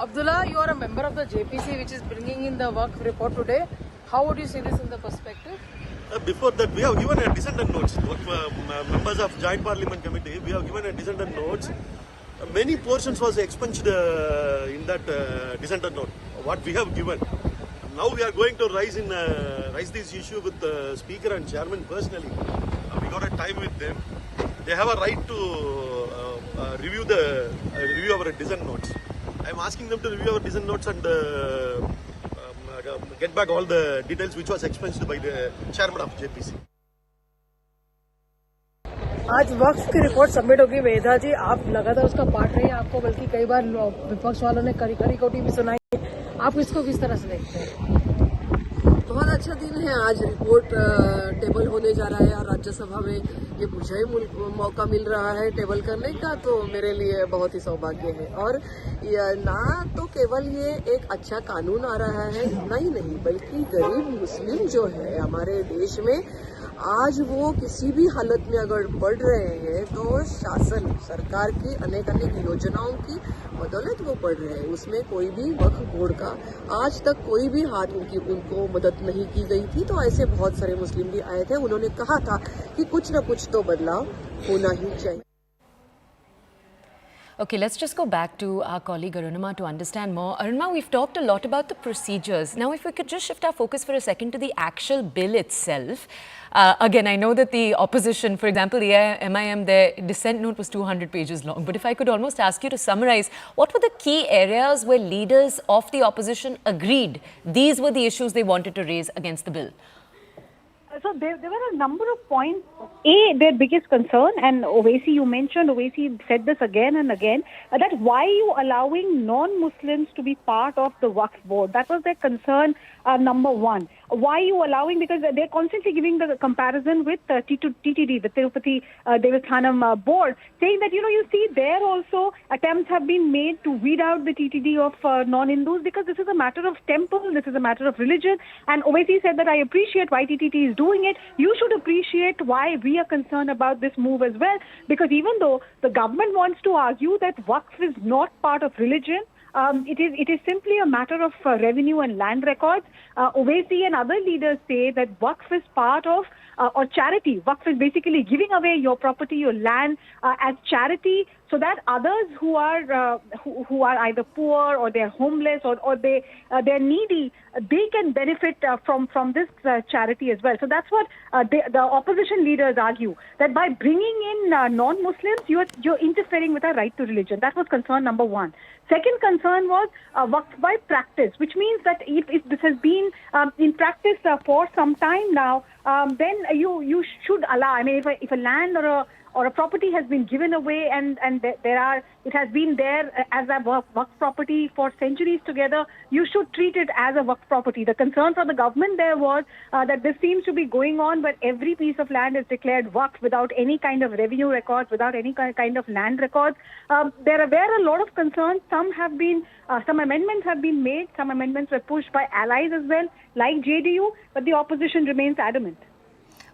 Abdullah, you are a member of the JPC which is bringing in the Waqf report today. How would you see this in the perspective? Before that, we have given a dissent and notes. Members of Joint Parliament Committee, we have given a dissent and notes. Many portions was expunged in that dissent and note. What we have given. Now we are going to raise this issue with the Speaker and Chairman personally. We got a time with them. They have a right to review our dissent notes. I am asking them to review our dissent notes and get back all the details which was expunged by the Chairman of JPC. आज वक्फ की report submit होगी। वेदा जी, आप लगातार उसका part रहे, आपको बल्कि कई बार विपक्ष वालों ने खरी खरी खोटी भी सुनाई। आप इसको किस तरह से देखते हैं? बहुत अच्छा दिन है। आज रिपोर्ट टेबल होने जा रहा है और राज्यसभा में ये मुझे मौका मिल रहा है टेबल करने का, तो मेरे लिए बहुत ही सौभाग्य है। और ना तो केवल ये एक अच्छा कानून आ रहा है, इतना ही नहीं बल्कि गरीब मुस्लिम जो है हमारे देश में आज वो किसी भी हालत में अगर बढ़ रहे हैं तो शासन सरकार की अनेक योजनाओं की बदौलत वो बढ़ रहे हैं। उसमें कोई भी वक्फ बोर्ड का आज तक कोई भी हाथ उनको मदद नहीं की गई थी। तो ऐसे बहुत सारे मुस्लिम भी आए थे, उन्होंने कहा था कि कुछ न कुछ तो बदलाव होना ही चाहिए। Okay, let's just go back to our colleague Arunima to understand more. Arunima, we've talked a lot about the procedures. Now, if we could just shift our focus for a second to the actual bill itself. Again, I know that the opposition, for example, the MIM, their dissent note was 200 pages long. But if I could almost ask you to summarize, what were the key areas where leaders of the opposition agreed these were the issues they wanted to raise against the bill? So there were a number of points. Their biggest concern, and Owaisi, you mentioned, Owaisi said this again and again, that why are you allowing non-Muslims to be part of the Waqf board? That was their concern, number one. Why are you allowing? Because they're constantly giving the comparison with TTD, the Tirupati Devasthanam board, saying that, you see there also attempts have been made to weed out the TTD of non-Hindus, because this is a matter of temple, this is a matter of religion. And Owaisi said that I appreciate why TTD is doing it. You should appreciate why we are concerned about this move as well, because even though the government wants to argue that Waqf is not part of religion, it is simply a matter of revenue and land records. Owaisi and other leaders say that Waqf is part of or charity. Waqf is basically giving away your property, your land as charity, so that others who are either poor or they're homeless or they're needy, they can benefit from this charity as well. So that's what the opposition leaders argue, that by bringing in non-Muslims, you're interfering with our right to religion. That was concern number one. Second concern was Waqf by practice, which means that if this has been in practice for some time now, then you should allow. I mean, if a land or a property has been given away and it has been there as a Waqf property for centuries together, you should treat it as a Waqf property. The concern for the government there was that this seems to be going on where every piece of land is declared Waqf without any kind of revenue records, without any kind of land records. There were a lot of concerns. Some amendments have been made. Some amendments were pushed by allies as well, like JDU, but the opposition remains adamant.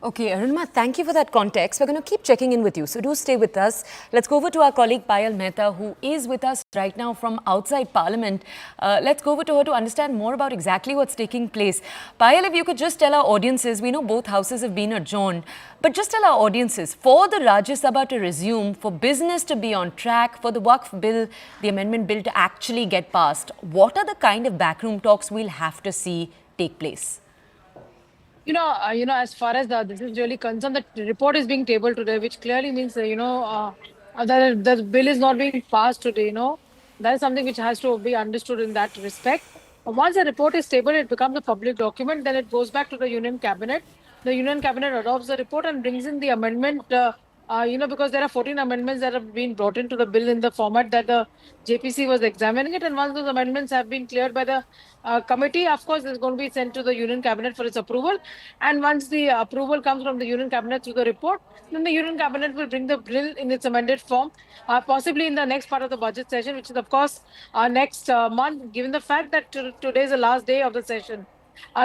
Okay, Arunima, thank you for that context. We're going to keep checking in with you, so do stay with us. Let's go over to our colleague Payal Mehta, who is with us right now from outside Parliament. Let's go over to her to understand more about exactly what's taking place. Payal, if you could just tell our audiences, we know both houses have been adjourned, but just tell our audiences, for the Rajya Sabha to resume, for business to be on track, for the Waqf bill, the amendment bill to actually get passed, what are the kind of backroom talks we'll have to see take place? As far as this is really concerned, the report is being tabled today, which clearly means, that the bill is not being passed today, That is something which has to be understood in that respect. Once the report is tabled, it becomes a public document, then it goes back to the Union Cabinet. The Union Cabinet adopts the report and brings in the amendment, because there are 14 amendments that have been brought into the bill in the format that the JPC was examining it. And once those amendments have been cleared by the committee, of course, it's going to be sent to the Union Cabinet for its approval. And once the approval comes from the Union Cabinet through the report, then the Union Cabinet will bring the bill in its amended form, possibly in the next part of the budget session, which is, of course, next month, given the fact that today is the last day of the session.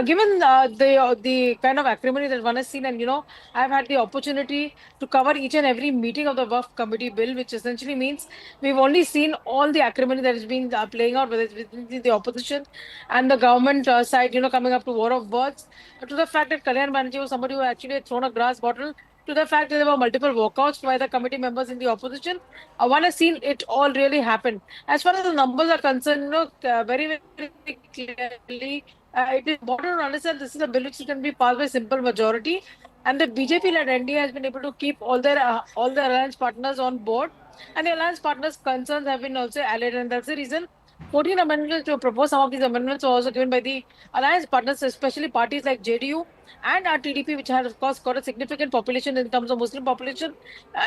Given the kind of acrimony that one has seen, and I've had the opportunity to cover each and every meeting of the Waqf Committee bill, which essentially means we've only seen all the acrimony that is being playing out, whether it's within the opposition and the government side, coming up to war of words, to the fact that Kalyan Banerjee was somebody who actually had thrown a glass bottle, to the fact that there were multiple walkouts by the committee members in the opposition. One has seen it all really happen. As far as the numbers are concerned, very, very clearly, it is important to understand this is a bill which can be passed by simple majority, and the BJP-led NDA has been able to keep all their alliance partners on board, and the alliance partners' concerns have been also allayed, and that's the reason 14 amendments to propose. Some of these amendments were also given by the alliance partners, especially parties like JDU and our TDP, which has, of course, got a significant population in terms of Muslim population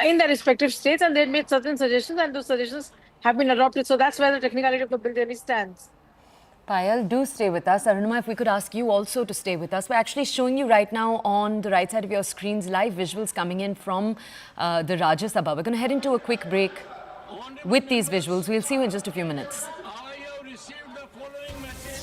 in their respective states, and they made certain suggestions, and those suggestions have been adopted. So that's where the technicality of the bill really stands. Payal, do stay with us. Arunima, if we could ask you also to stay with us. We're actually showing you right now on the right side of your screens live visuals coming in from the Rajya Sabha. We're going to head into a quick break with these visuals. We'll see you in just a few minutes. I have received the following message.